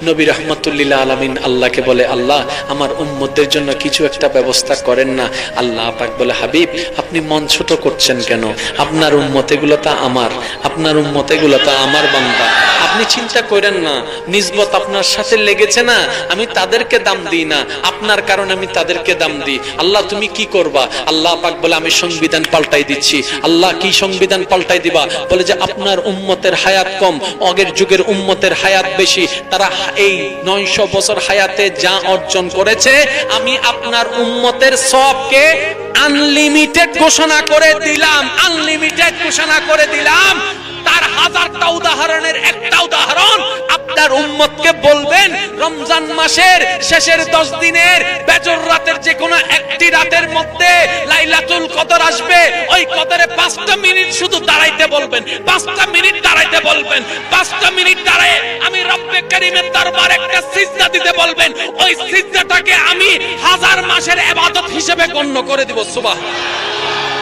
নবী রাহমাতুল লিল আলামিন আল্লাহকে বলে, আল্লাহ আমার উম্মতদের জন্য কিছু একটা ব্যবস্থা করেন না। আল্লাহ পাক বলে, হাবিব আপনি মন ছোট করছেন কেন? আপনার উম্মত এগুলো তা আমার, আপনার উম্মত এগুলো তা আমার বান্দা। আপনি চিন্তা করেন না, নিসবত আপনার সাথে লেগেছে না, আমি তাদেরকে দাম দিই না, আপনার কারণে আমি তাদেরকে দাম দিই। আল্লাহ তুমি কি করবা? আল্লাহ পাক বলে, আমি সংবিধান পাল্টাই দিচ্ছি। আল্লাহ কি সংবিধান পাল্টাই দিবা? বলে যে আপনার উম্মতের হায়াত কম, আগের যুগের উম্মতের হায়াত বেশি। তারা এই 900 বছর হায়াতে যা অর্জন করেছে, আমি আপনার উম্মতের সবকে আনলিমিটেড ঘোষণা করে দিলাম, আনলিমিটেড ঘোষণা করে দিলাম। তার হাজারটা উদাহরণের একটা উদাহরণ, আপনার উম্মতকে বলবেন রমজান মাসের শেষের 10 দিনের বেজর রাতের যে কোনো একটি রাতের মধ্যে লাইলাতুল কদর আসবে। ওই কদরে 5টা মিনিট শুধু দাঁড়াইতে বলবেন, 5টা মিনিট দাঁড়াইতে বলবেন, 5টা মিনিট দাঁড়ায় আমি রব্বে কারীমের দরবারে একটা সিজদা দিতে বলবেন। ওই সিজদাটাকে আমি 1000 মাসের ইবাদত হিসেবে গণ্য করে দিব। সুবহানাল্লাহ।